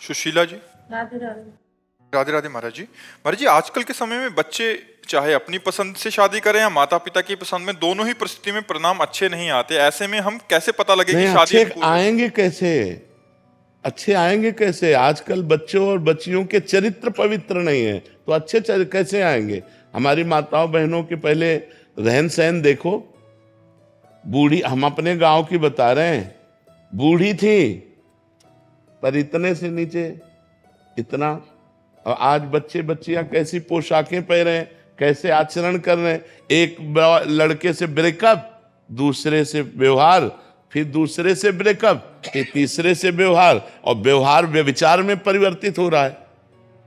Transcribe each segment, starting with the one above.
सुशीला जी। राधे राधे। राधे राधे महाराज जी। महाराज जी, आजकल के समय में बच्चे चाहे अपनी पसंद से शादी करें या माता पिता की पसंद में, दोनों ही परिस्थिति में परिणाम अच्छे नहीं आते। ऐसे में हम कैसे पता लगे कि शादी अच्छे आएंगे कैसे? अच्छे आएंगे कैसे? आजकल बच्चों और बच्चियों के चरित्र पवित्र नहीं है, तो अच्छे कैसे आएंगे? हमारी माताओं बहनों के पहले रहन सहन देखो। बूढ़ी, हम अपने गांव की बता रहे हैं, बूढ़ी थी पर इतने से नीचे इतना। और आज बच्चे बच्चियां कैसी पोशाकें पहन रहे हैं, कैसे आचरण कर रहे हैं। एक लड़के से ब्रेकअप, दूसरे से व्यवहार, फिर दूसरे से ब्रेकअप, फिर तीसरे से व्यवहार, और व्यवहार व्यभिचार में परिवर्तित हो रहा है।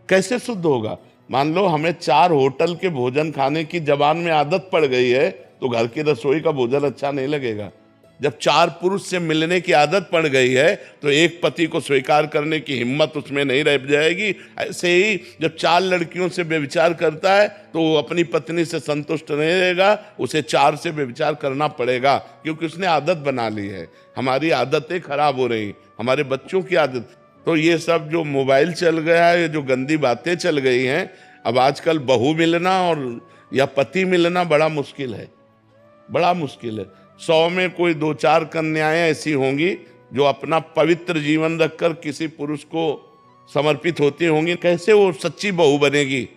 कैसे शुद्ध होगा? मान लो हमें 4 होटल के भोजन खाने की जबान में आदत पड़ गई है, तो घर की रसोई का भोजन अच्छा नहीं लगेगा। जब 4 पुरुष से मिलने की आदत पड़ गई है, तो एक पति को स्वीकार करने की हिम्मत उसमें नहीं रह जाएगी। ऐसे ही जब 4 लड़कियों से व्यभिचार करता है, तो वो अपनी पत्नी से संतुष्ट नहीं रहेगा, उसे 4 से व्यभिचार करना पड़ेगा, क्योंकि उसने आदत बना ली है। हमारी आदतें खराब हो रही, हमारे बच्चों की आदत। तो ये सब जो मोबाइल चल गया है, जो गंदी बातें चल गई हैं, अब आजकल बहू मिलना और या पति मिलना बड़ा मुश्किल है, बड़ा मुश्किल है। 100 में कोई 2-4 कन्याएं ऐसी होंगी जो अपना पवित्र जीवन रखकर किसी पुरुष को समर्पित होती होंगी। कैसे वो सच्ची बहू बनेगी?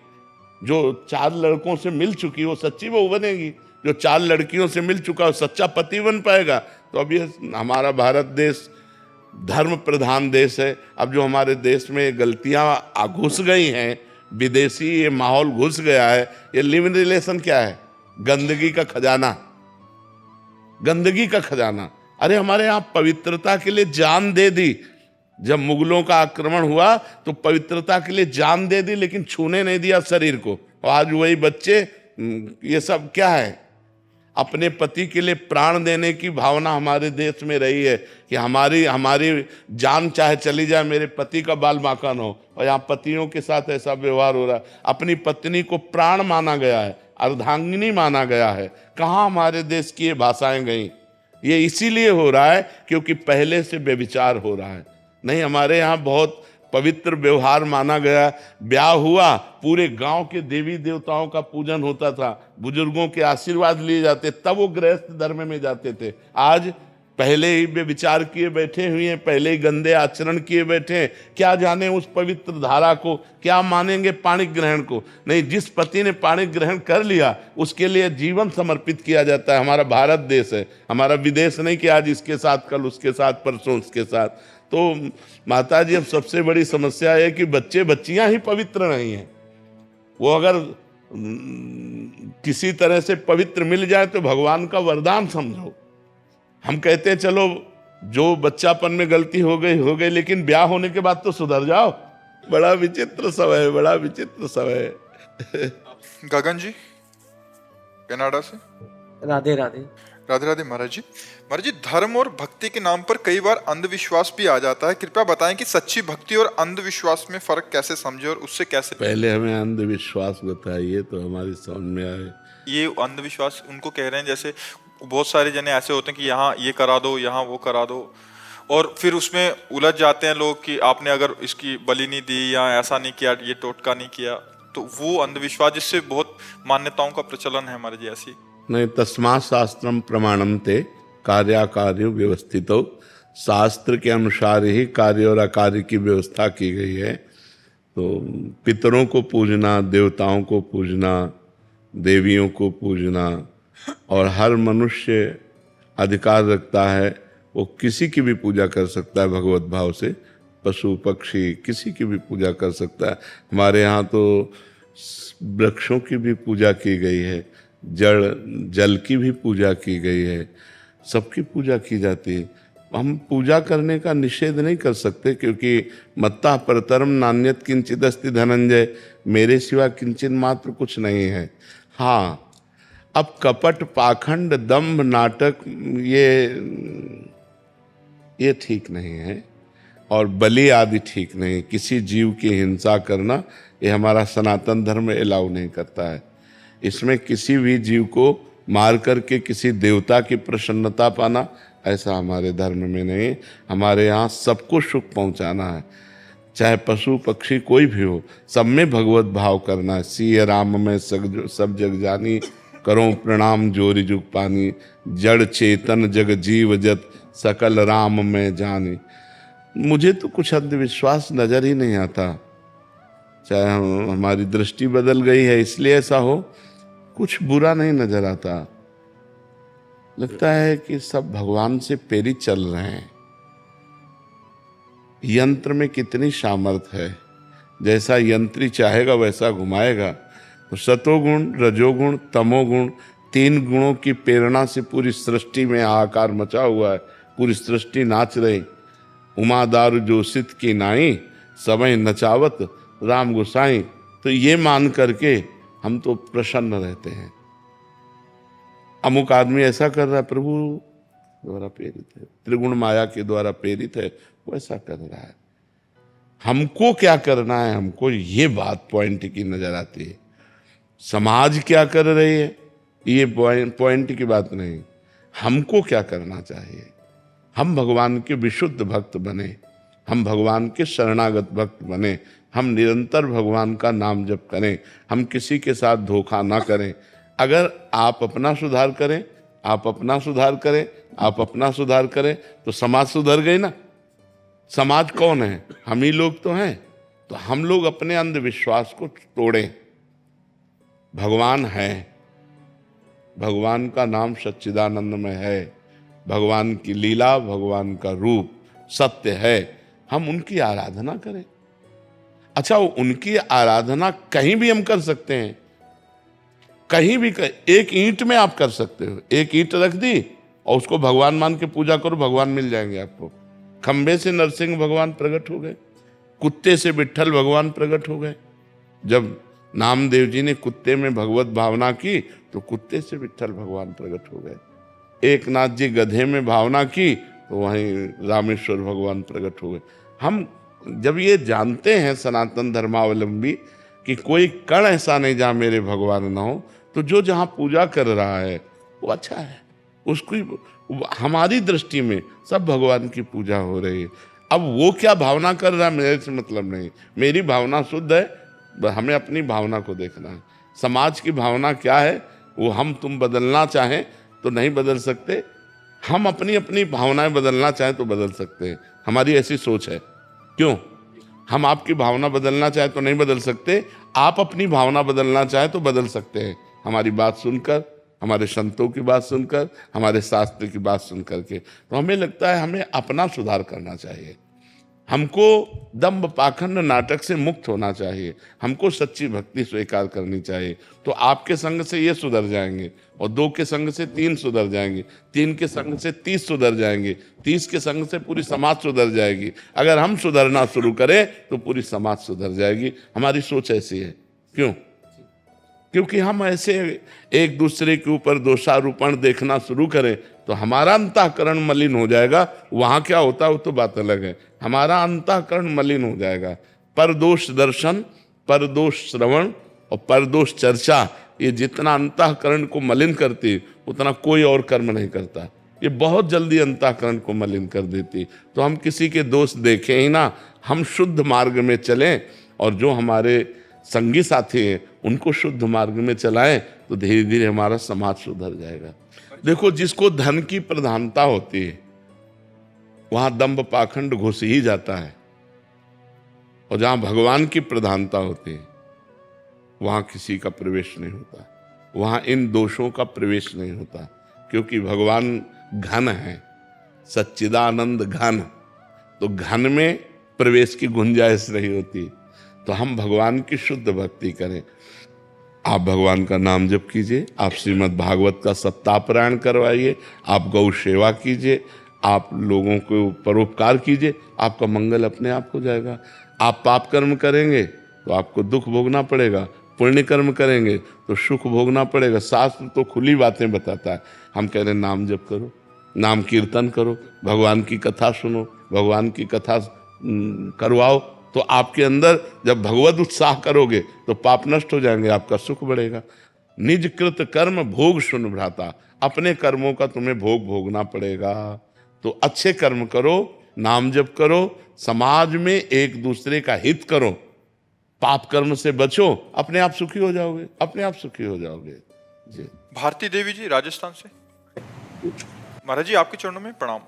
जो 4 लड़कों से मिल चुकी वो सच्ची बहू बनेगी? जो 4 लड़कियों से मिल चुका वो सच्चा पति बन पाएगा? तो अब ये हमारा भारत देश धर्म प्रधान देश है। अब जो हमारे देश में गलतियां घुस गई हैं, विदेशी ये माहौल घुस गया है। ये लिव इन रिलेशन क्या है? गंदगी का खजाना, गंदगी का खजाना। अरे हमारे यहाँ पवित्रता के लिए जान दे दी। जब मुगलों का आक्रमण हुआ तो पवित्रता के लिए जान दे दी, लेकिन छूने नहीं दिया शरीर को। और आज वही बच्चे, ये सब क्या है? अपने पति के लिए प्राण देने की भावना हमारे देश में रही है कि हमारी जान चाहे चली जाए, मेरे पति का बाल बांका न हो। और यहाँ पतियों के साथ ऐसा व्यवहार हो रहा है। अपनी पत्नी को प्राण माना गया है, अर्धांगिनी माना गया है। कहाँ हमारे देश की ये भाषाएं गई? ये इसीलिए हो रहा है क्योंकि पहले से व्यभिचार हो रहा है। नहीं, हमारे यहाँ बहुत पवित्र व्यवहार माना गया। ब्याह हुआ, पूरे गांव के देवी देवताओं का पूजन होता था, बुजुर्गों के आशीर्वाद लिए जाते, तब वो गृहस्थ धर्म में जाते थे। आज पहले ही विचार किए बैठे हुए हैं, पहले ही गंदे आचरण किए बैठे हैं। क्या जाने उस पवित्र धारा को, क्या मानेंगे पाणी ग्रहण को? नहीं, जिस पति ने पाणी ग्रहण कर लिया उसके लिए जीवन समर्पित किया जाता है। हमारा भारत देश है, हमारा विदेश नहीं कि आज इसके साथ, कल उसके साथ, परसों उसके साथ। तो माता जी, अब सबसे बड़ी समस्या है कि बच्चे बच्चियां ही पवित्र नहीं हैं। वो अगर किसी तरह से पवित्र मिल जाए तो भगवान का वरदान समझो। हम कहते हैं चलो जो बच्चापन में गलती हो गई, लेकिन ब्याह होने के बाद तो सुधर जाओ। बड़ा विचित्र समय है, बड़ा विचित्र समय है। गगन जी, कनाडा से। राधे राधे। राधे राधे महाराज जी। महाराज जी, धर्म और भक्ति के नाम पर कई बार अंधविश्वास भी आ जाता है। कृपया बताएं कि सच्ची भक्ति और अंधविश्वास में फर्क कैसे समझे और उससे कैसे। पहले हमें अंधविश्वास बताइए तो हमारी समझ में आए। ये अंधविश्वास उनको कह रहे हैं, जैसे बहुत सारे जने ऐसे होते हैं कि यहाँ ये करा दो, यहाँ वो करा दो, और फिर उसमें उलझ जाते हैं लोग कि आपने अगर इसकी बलि नहीं दी या ऐसा नहीं किया, ये टोटका नहीं किया, तो वो अंधविश्वास जिससे बहुत मान्यताओं का प्रचलन है हमारे जी। ऐसी नहीं, तस्मात् शास्त्रम प्रमाणम ते कार्याकार्य व्यवस्थित हो। शास्त्र के अनुसार ही कार्य और अकार्य की व्यवस्था की गई है। तो पितरों को पूजना, देवताओं को पूजना, देवियों को पूजना, और हर मनुष्य अधिकार रखता है वो किसी की भी पूजा कर सकता है भगवत भाव से। पशु पक्षी किसी की भी पूजा कर सकता है। हमारे यहाँ तो वृक्षों की भी पूजा की गई है, जल की भी पूजा की गई है, सबकी पूजा की जाती है। हम पूजा करने का निषेध नहीं कर सकते, क्योंकि मत्ता परतरम नान्यत किंचित अस्ति धनंजय, मेरे सिवा किंचित मात्र कुछ नहीं है। हाँ, अब कपट, पाखंड, दंभ, नाटक ये ठीक नहीं है, और बलि आदि ठीक नहीं। किसी जीव की हिंसा करना ये हमारा सनातन धर्म अलाउ नहीं करता है। इसमें किसी भी जीव को मार करके किसी देवता की प्रसन्नता पाना, ऐसा हमारे धर्म में नहीं। हमारे यहाँ सबको सुख पहुँचाना है। चाहे पशु पक्षी कोई भी हो, सब में भगवत भाव करना है। सिय राम में सब जग जानी, करो प्रणाम जोरी जुग पानी, जड़ चेतन जग जीव जत, सकल राम में जानी। मुझे तो कुछ अंधविश्वास नजर ही नहीं आता, चाहे हमारी दृष्टि बदल गई है इसलिए ऐसा हो, कुछ बुरा नहीं नजर आता। लगता है कि सब भगवान से प्रेरित चल रहे हैं। यंत्र में कितनी सामर्थ्य है, जैसा यंत्री चाहेगा वैसा घुमाएगा। तो सतोगुण, रजोगुण, तमोगुण, 3 गुणों की प्रेरणा से पूरी सृष्टि में आकार मचा हुआ है, पूरी सृष्टि नाच रही। उमादार जोशित की नाई, समय नचावत राम गोसाई। तो ये मान करके हम तो प्रसन्न रहते हैं। अमुक आदमी ऐसा कर रहा है, प्रभु द्वारा प्रेरित है, त्रिगुण माया के द्वारा प्रेरित है, वो ऐसा कर रहा है। हमको क्या करना है, हमको ये बात पॉइंट की नजर आती है। समाज क्या कर रही है ये पॉइंट की बात नहीं, हमको क्या करना चाहिए। हम भगवान के विशुद्ध भक्त बने, हम भगवान के शरणागत भक्त बने, हम निरंतर भगवान का नाम जप करें, हम किसी के साथ धोखा ना करें। अगर आप अपना सुधार करें, आप अपना सुधार करें, आप अपना सुधार करें, तो समाज सुधर गई ना। समाज कौन है, हम ही लोग तो हैं। तो हम लोग अपने अंधविश्वास को तोड़ें। भगवान है, भगवान का नाम सच्चिदानंद में है, भगवान की लीला, भगवान का रूप सत्य है, हम उनकी आराधना करें। अच्छा, उनकी आराधना कहीं भी हम कर सकते हैं, कहीं भी एक ईंट में आप कर सकते हो। एक ईंट रख दी और उसको भगवान मान के पूजा करो, भगवान मिल जाएंगे आपको। खंबे से नरसिंह भगवान प्रकट हो गए, कुत्ते से विट्ठल भगवान प्रकट हो गए। जब नामदेव जी ने कुत्ते में भगवत भावना की तो कुत्ते से विट्ठल भगवान प्रकट हो गए। एक नाथ जी गधे में भावना की तो वहीं रामेश्वर भगवान प्रकट हो गए। हम जब ये जानते हैं सनातन धर्मावलंबी कि कोई कण ऐसा नहीं जहाँ मेरे भगवान ना हो, तो जो जहाँ पूजा कर रहा है वो अच्छा है। उसकी हमारी दृष्टि में सब भगवान की पूजा हो रही है। अब वो क्या भावना कर रहा है मेरे से मतलब नहीं, मेरी भावना शुद्ध है, हमें अपनी भावना को देखना है। समाज की भावना क्या है वो हम तुम बदलना चाहें तो नहीं बदल सकते, हम अपनी अपनी भावनाएं बदलना चाहें तो बदल सकते हैं। हमारी ऐसी सोच है। क्यों? हम आपकी भावना बदलना चाहें तो नहीं बदल सकते, आप अपनी भावना बदलना चाहें तो बदल सकते हैं। हमारी बात सुनकर, हमारे संतों की बात सुनकर, हमारे शास्त्र की बात सुनकर के। तो हमें लगता है हमें अपना सुधार करना चाहिए, हमको दंभ पाखंड नाटक से मुक्त होना चाहिए, हमको सच्ची भक्ति स्वीकार करनी चाहिए। तो आपके संग से ये सुधर जाएंगे, और 2 के संग से 3 सुधर जाएंगे, 3 के संग से 30 सुधर जाएंगे, 30 के संग से पूरी समाज सुधर जाएगी। अगर हम सुधरना शुरू करें तो पूरी समाज सुधर जाएगी। हमारी सोच ऐसी है। क्यों? क्योंकि हम ऐसे एक दूसरे के ऊपर दोषारोपण देखना शुरू करें तो हमारा अंतःकरण मलिन हो जाएगा। वहां क्या होता है वो तो बात अलग है, हमारा अंतःकरण मलिन हो जाएगा। परदोष दर्शन, परदोष श्रवण और परदोष चर्चा, ये जितना अंतःकरण को मलिन करती उतना कोई और कर्म नहीं करता। ये बहुत जल्दी अंतःकरण को मलिन कर देती। तो हम किसी के दोष देखें ही ना, हम शुद्ध मार्ग में चलें, और जो हमारे संगी साथी हैं उनको शुद्ध मार्ग में चलाएं, तो धीरे धीरे हमारा समाज सुधर जाएगा। देखो, जिसको धन की प्रधानता होती है वहां दंभ पाखंड घुस ही जाता है, और जहां भगवान की प्रधानता होती है वहां किसी का प्रवेश नहीं होता, वहां इन दोषों का प्रवेश नहीं होता। क्योंकि भगवान घन है, सच्चिदानंद घन, तो घन में प्रवेश की गुंजाइश नहीं होती। तो हम भगवान की शुद्ध भक्ति करें। आप भगवान का नाम जप कीजिए, आप श्रीमद् भागवत का सप्ताह पारायण करवाइए, आप गौ सेवा कीजिए, आप लोगों को परोपकार कीजिए, आपका मंगल अपने आप हो जाएगा। आप पाप कर्म करेंगे तो आपको दुख भोगना पड़ेगा, पुण्य कर्म करेंगे तो सुख भोगना पड़ेगा। शास्त्र तो खुली बातें बताता है। हम कह रहे हैं नाम जप करो, नाम कीर्तन करो, भगवान की कथा सुनो, भगवान की कथा करवाओ, तो आपके अंदर जब भगवत उत्साह करोगे तो पाप नष्ट हो जाएंगे, आपका सुख बढ़ेगा। निज कृत कर्म भोग सुन भ्राता, अपने कर्मों का तुम्हें भोग भोगना पड़ेगा। तो अच्छे कर्म करो, नाम जप करो, समाज में एक दूसरे का हित करो, पाप कर्म से बचो, अपने आप सुखी हो जाओगे, अपने आप सुखी हो जाओगे। जी। भारती देवी जी राजस्थान से। महाराज जी आपके चरणों में प्रणाम।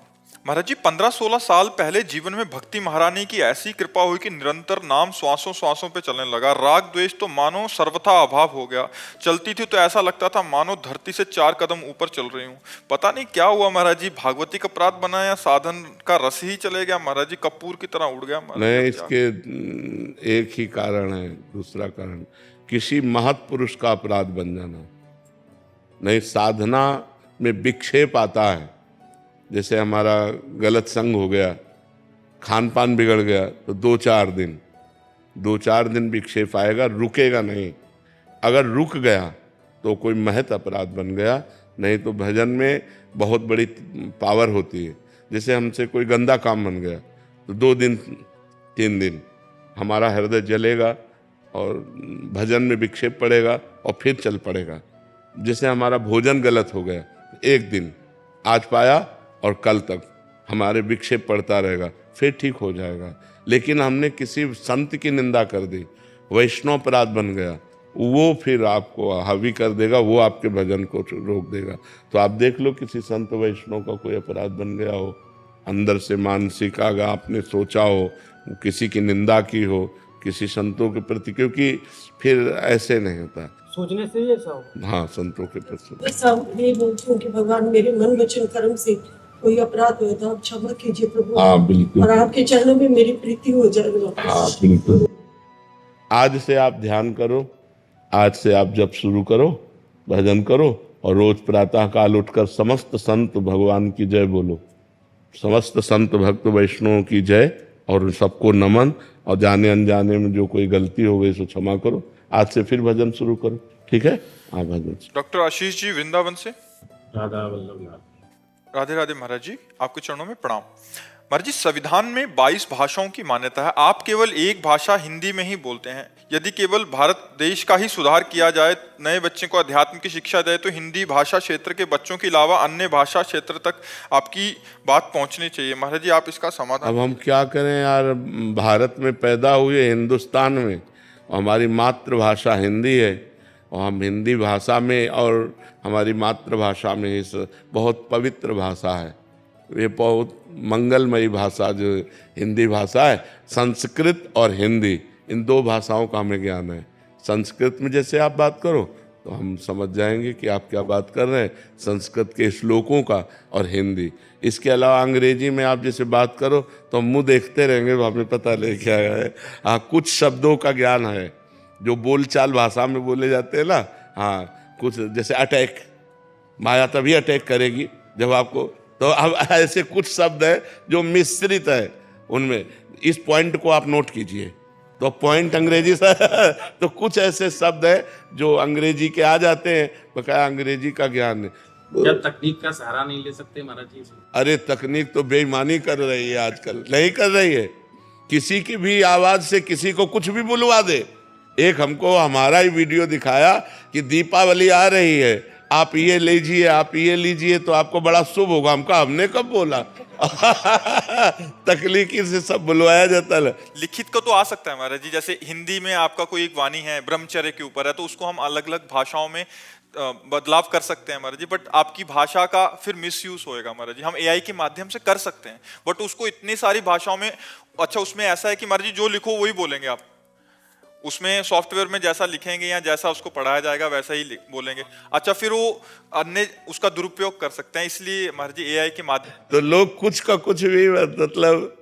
महाराज जी 15-16 साल पहले जीवन में भक्ति महारानी की ऐसी कृपा हुई कि निरंतर नाम श्वासों श्वासों पे चलने लगा। राग द्वेष तो मानो सर्वथा अभाव हो गया। चलती थी तो ऐसा लगता था मानो धरती से 4 कदम ऊपर चल रही हूँ। पता नहीं क्या हुआ महाराज जी, भागवती का अपराध बना या साधन का रस ही चले गया महाराज जी, कपूर की तरह उड़ गया महाराज नहीं, जी। इसके एक ही कारण है, दूसरा कारण किसी महत् पुरुष का अपराध बन जाना। नहीं, साधना में विक्षेप आता है, जैसे हमारा गलत संग हो गया, खान पान बिगड़ गया, तो 2-4 दिन विक्षेप आएगा, रुकेगा नहीं। अगर रुक गया तो कोई महत अपराध बन गया, नहीं तो भजन में बहुत बड़ी पावर होती है। जैसे हमसे कोई गंदा काम बन गया तो 2 दिन 3 दिन हमारा हृदय जलेगा और भजन में विक्षेप पड़ेगा और फिर चल पड़ेगा। जैसे हमारा भोजन गलत हो गया, 1 दिन आज पाया और कल तक हमारे विक्षेप पड़ता रहेगा, फिर ठीक हो जाएगा। लेकिन हमने किसी संत की निंदा कर दी, वैष्णव अपराध बन गया, वो फिर आपको हावी कर देगा, वो आपके भजन को रोक देगा। तो आप देख लो किसी संत वैष्णव का कोई अपराध बन गया हो, अंदर से मानसिक अगर आपने सोचा हो, किसी की निंदा की हो किसी संतों के प्रति, क्योंकि फिर ऐसे नहीं होता। सोचने से ही ऐसा हो। हाँ, संतों के प्रति ऐसा ये बोलती हूँ कि भगवान मेरे मन वचन कर्म से कोई अपराध हुआ था, आप क्षमा कीजिए प्रभु। हाँ बिल्कुल, और आपके चरणों में मेरी प्रीति हो जाएगी। हाँ बिल्कुल। आज से आप ध्यान करो, आज से आप जप शुरू करो, भजन करो, और रोज प्रातः काल उठकर समस्त संत भगवान की जय बोलो, समस्त संत भक्त वैष्णव की जय, और सबको नमन। और जाने अनजाने में जो कोई गलती हो गई सो क्षमा करो। आज से फिर भजन शुरू करो, ठीक है? हाँ, भजन। डॉक्टर आशीष जी वृंदावन से। राधा वल्लभ। राधे राधे महाराज जी, आपके चरणों में प्रणाम। महाराज जी संविधान में 22 भाषाओं की मान्यता है, आप केवल एक भाषा हिंदी में ही बोलते हैं। यदि केवल भारत देश का ही सुधार किया जाए, नए बच्चे को अध्यात्म की शिक्षा दे, तो हिंदी भाषा क्षेत्र के बच्चों के अलावा अन्य भाषा क्षेत्र तक आपकी बात पहुंचनी चाहिए। महाराज जी आप इसका समाधान। अब हम क्या करें यार, भारत में पैदा हुए, हिंदुस्तान में, और हमारी मातृभाषा हिंदी है, और हम हिंदी भाषा में और हमारी मातृभाषा में इस बहुत पवित्र भाषा है, ये बहुत मंगलमयी भाषा जो हिंदी भाषा है। संस्कृत और हिंदी, इन 2 भाषाओं का हमें ज्ञान है। संस्कृत में जैसे आप बात करो तो हम समझ जाएंगे कि आप क्या बात कर रहे हैं, संस्कृत के श्लोकों का, और हिंदी। इसके अलावा अंग्रेजी में आप जैसे बात करो तो हम मुँह देखते रहेंगे, तो हमें पता नहीं क्या है। हाँ, कुछ शब्दों का ज्ञान है जो बोलचाल भाषा में बोले जाते हैं ना। हाँ, कुछ जैसे अटैक, माया तभी अटैक करेगी जब आपको, तो अब ऐसे कुछ शब्द है जो मिश्रित है उनमें। इस पॉइंट को आप नोट कीजिए, तो पॉइंट अंग्रेजी से तो कुछ ऐसे शब्द है जो अंग्रेजी के आ जाते हैं, बकाया अंग्रेजी का ज्ञान है। जब तकनीक का सहारा नहीं ले सकते महाराज जी। अरे तकनीक तो बेईमानी कर रही है आजकल, नहीं कर रही है। किसी की भी आवाज से किसी को कुछ भी बुलवा दे। एक हमको हमारा ही वीडियो दिखाया कि दीपावली आ रही है, आप ये लीजिए, आप ये लीजिए तो आपको बड़ा शुभ होगा। हमने कब बोला? तकनीकी से सब बुलवाया जाता है। लिखित को तो आ सकता है महाराज जी, जैसे हिंदी में आपका कोई एक वाणी है ब्रह्मचर्य के ऊपर है, तो उसको हम अलग अलग भाषाओं में बदलाव कर सकते हैं महाराज जी। बट आपकी भाषा का फिर मिसयूज होएगा महाराज जी। हम एआई के माध्यम से कर सकते हैं, बट उसको इतनी सारी भाषाओं में, अच्छा उसमें ऐसा है कि महाराज जी जो लिखो वही बोलेंगे आप, उसमें सॉफ्टवेयर में जैसा लिखेंगे या जैसा उसको पढ़ाया जाएगा वैसा ही बोलेंगे। अच्छा, फिर वो अन्य उसका दुरुपयोग कर सकते हैं, इसलिए महाराज जी एआई के माध्यम। तो लोग कुछ का कुछ भी मतलब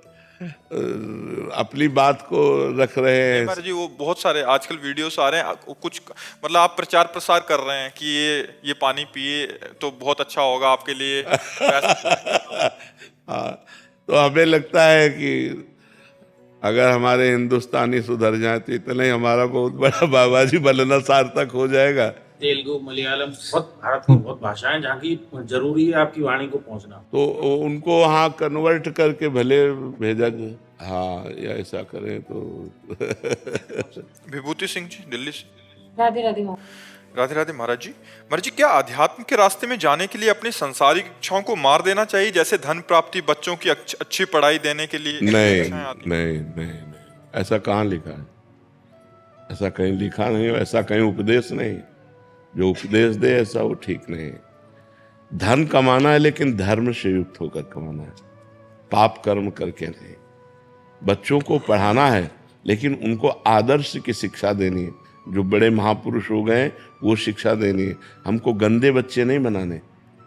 अपनी बात को रख रहे हैं महाराज जी। वो बहुत सारे आजकल वीडियोस आ रहे हैं, कुछ मतलब आप प्रचार प्रसार कर रहे हैं कि ये पानी पिए तो बहुत अच्छा होगा आपके लिए। हाँ, तो हमें लगता है कि अगर हमारे हिंदुस्तानी सुधर जाए तो इतना ही हमारा बहुत बड़ा बाबा जी बनना सार्थक हो जाएगा। तेलुगु, मलयालम, बहुत भारत की बहुत भाषाएं जहाँ की जरूरी है आपकी वाणी को पहुंचना, तो उनको वहाँ कन्वर्ट करके भले भेजा जाए। हाँ, या ऐसा करें तो। विभूति सिंह जी दिल्ली से। राधे राधे। राधे राधे महाराज जी, क्या आध्यात्म के रास्ते में जाने के लिए अपनी संसारिक इच्छाओं को मार देना चाहिए, जैसे धन प्राप्ति, बच्चों की अच्छी पढ़ाई देने के लिए नहीं इच्छाएं आती हैं? नहीं, ऐसा कहाँ लिखा है? ऐसा कहीं लिखा नहीं, ऐसा कहीं उपदेश नहीं। जो उपदेश दे ऐसा वो ठीक नहीं है। धन कमाना है लेकिन धर्म से युक्त होकर कमाना है, पाप कर्म करके नहीं। बच्चों को पढ़ाना है लेकिन उनको आदर्श की शिक्षा देनी है। जो बड़े महापुरुष हो गए वो शिक्षा देनी है। हमको गंदे बच्चे नहीं बनाने।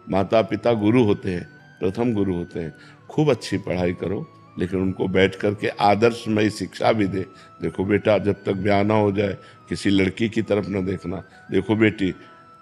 माता पिता गुरु होते हैं, प्रथम गुरु होते हैं। खूब अच्छी पढ़ाई करो लेकिन उनको बैठ करके आदर्शमय शिक्षा भी दे। देखो बेटा, जब तक ब्याह ना हो जाए किसी लड़की की तरफ न देखना। देखो बेटी,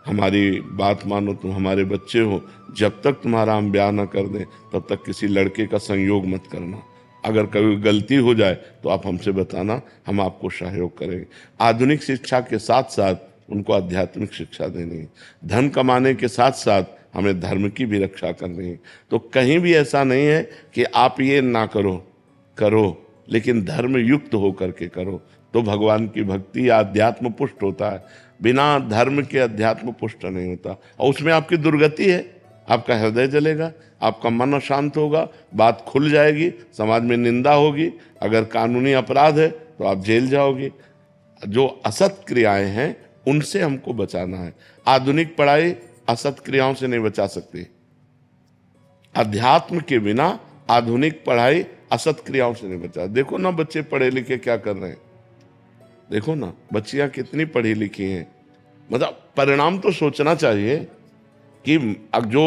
हमारी बात मानो, तुम हमारे बच्चे हो, जब तक तुम्हारा हम ब्याह ना कर दें तब तक किसी लड़के का संयोग मत करना। अगर कभी गलती हो जाए तो आप हमसे बताना, हम आपको सहयोग करेंगे। आधुनिक शिक्षा के साथ साथ उनको आध्यात्मिक शिक्षा देनी है। धन कमाने के साथ साथ हमें धर्म की भी रक्षा करनी है। तो कहीं भी ऐसा नहीं है कि आप ये ना करो लेकिन धर्म युक्त होकर के करो, तो भगवान की भक्ति अध्यात्म पुष्ट होता है। बिना धर्म के अध्यात्म पुष्ट नहीं होता, और उसमें आपकी दुर्गति है। आपका हृदय जलेगा, आपका मन अशांत होगा, बात खुल जाएगी, समाज में निंदा होगी। अगर कानूनी अपराध है तो आप जेल जाओगे। जो असत क्रियाएं हैं उनसे हमको बचाना है। आधुनिक पढ़ाई असत क्रियाओं से नहीं बचा सकती। अध्यात्म के बिना आधुनिक पढ़ाई असत क्रियाओं से नहीं बचा। देखो ना बच्चे पढ़े लिखे क्या कर रहे हैं, देखो ना बच्चियां कितनी पढ़ी लिखी हैं। मतलब परिणाम तो सोचना चाहिए कि अब जो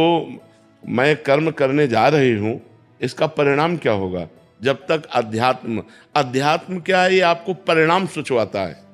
मैं कर्म करने जा रही हूं इसका परिणाम क्या होगा। जब तक अध्यात्म क्या है, ये आपको परिणाम सोचवाता है।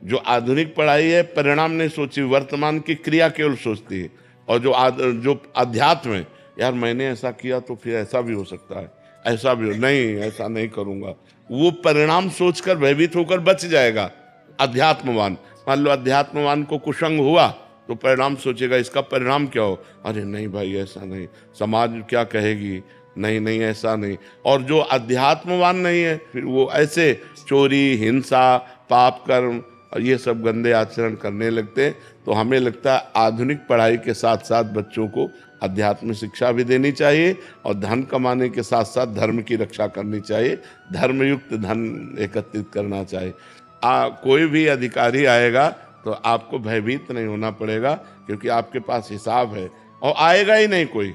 जो आधुनिक पढ़ाई है परिणाम नहीं सोची, वर्तमान की क्रिया केवल सोचती है। और जो अध्यात्म है, यार मैंने ऐसा किया तो फिर ऐसा भी हो सकता है, ऐसा भी हो, नहीं ऐसा नहीं करूंगा, वो परिणाम सोचकर भयभीत होकर बच जाएगा। अध्यात्मवान, मान लो अध्यात्मवान को कुसंग हुआ तो परिणाम सोचेगा इसका परिणाम क्या हो, अरे नहीं भाई ऐसा नहीं, समाज क्या कहेगी, नहीं ऐसा नहीं। और जो अध्यात्मवान नहीं है फिर वो ऐसे चोरी, हिंसा, पाप कर्म और ये सब गंदे आचरण करने लगते हैं। तो हमें लगता है आधुनिक पढ़ाई के साथ साथ बच्चों को अध्यात्म शिक्षा भी देनी चाहिए और धन कमाने के साथ साथ धर्म की रक्षा करनी चाहिए। धर्मयुक्त धन एकत्रित करना चाहिए। कोई भी अधिकारी आएगा तो आपको भयभीत नहीं होना पड़ेगा, क्योंकि आपके पास हिसाब है, और आएगा ही नहीं कोई।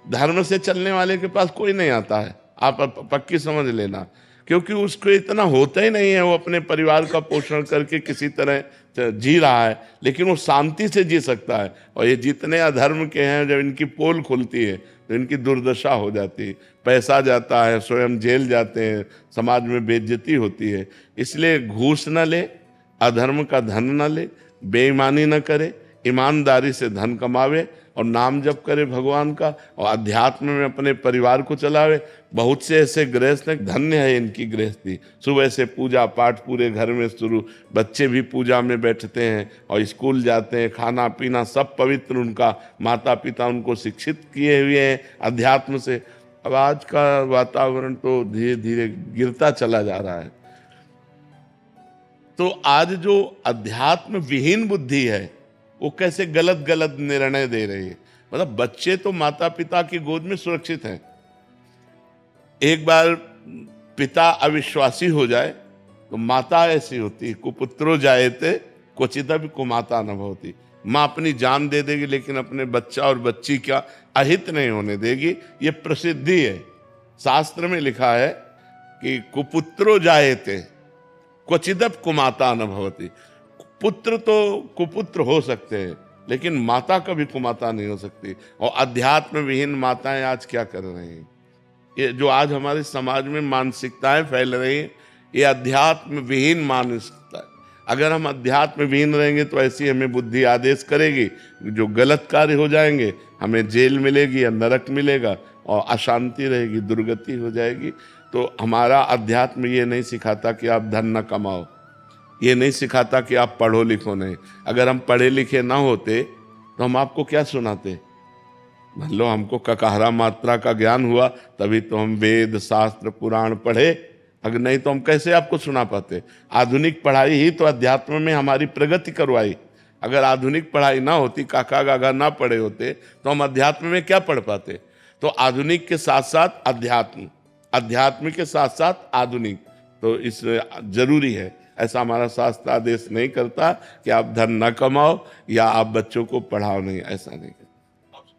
धर्म से चलने वाले के पास कोई नहीं आता है, आप पक्की समझ लेना, क्योंकि उसको इतना होता ही नहीं है। वो अपने परिवार का पोषण करके किसी तरह जी रहा है, लेकिन वो शांति से जी सकता है। और ये जितने अधर्म के हैं, जब इनकी पोल खुलती है तो इनकी दुर्दशा हो जाती है। पैसा जाता है, स्वयं जेल जाते हैं, समाज में बेइज्जती होती है। इसलिए घूस न ले, अधर्म का धन न ले, बेईमानी न करे, ईमानदारी से धन कमावे और नाम जप करे भगवान का, और अध्यात्म में अपने परिवार को चलावे। बहुत से ऐसे गृहस्थ हैं, धन्य है इनकी गृहस्थी। सुबह से पूजा पाठ पूरे घर में शुरू, बच्चे भी पूजा में बैठते हैं और स्कूल जाते हैं, खाना पीना सब पवित्र, उनका माता पिता उनको शिक्षित किए हुए हैं अध्यात्म से। अब आज का वातावरण तो धीरे धीरे गिरता चला जा रहा है। तो आज जो अध्यात्म विहीन बुद्धि है वो कैसे गलत निर्णय दे रही है। मतलब बच्चे तो माता पिता की गोद में सुरक्षित हैं। एक बार पिता अविश्वासी हो जाए तो माता ऐसी होती, कुपुत्रो जायते क्वचिदपि कुमाता न भवति। माँ अपनी जान दे देगी लेकिन अपने बच्चा और बच्ची का अहित नहीं होने देगी। ये प्रसिद्धि है, शास्त्र में लिखा है कि कुपुत्रो जायते क्वचिदपि कुमाता न भवति। पुत्र तो कुपुत्र हो सकते हैं लेकिन माता कभी कुमाता नहीं हो सकती। और अध्यात्म विहीन माताएं आज क्या कर रही हैं, ये जो आज हमारे समाज में मानसिकताएं फैल रही हैं, ये अध्यात्म विहीन मानसिकता है। अगर हम अध्यात्म विहीन रहेंगे तो ऐसी हमें बुद्धि आदेश करेगी, जो गलत कार्य हो जाएंगे हमें जेल मिलेगी या नरक मिलेगा और अशांति रहेगी, दुर्गति हो जाएगी। तो हमारा अध्यात्म ये नहीं सिखाता कि आप धन न कमाओ, ये नहीं सिखाता कि आप पढ़ो लिखो नहीं। अगर हम पढ़े लिखे ना होते तो हम आपको क्या सुनाते। मान लो हमको ककाहरा मात्रा का ज्ञान हुआ तभी तो हम वेद शास्त्र पुराण पढ़े, अगर नहीं तो हम कैसे आपको सुना पाते। आधुनिक पढ़ाई ही तो अध्यात्म में हमारी प्रगति करवाई। अगर आधुनिक पढ़ाई ना होती, काका गागा ना पढ़े होते, तो हम अध्यात्म में क्या पढ़ पाते। तो आधुनिक के साथ साथ अध्यात्म, अध्यात्म के साथ साथ आधुनिक, तो इस जरूरी है। ऐसा हमारा शास्त्र आदेश नहीं करता कि आप धन न कमाओ या आप बच्चों को पढ़ाओ नहीं, ऐसा नहीं।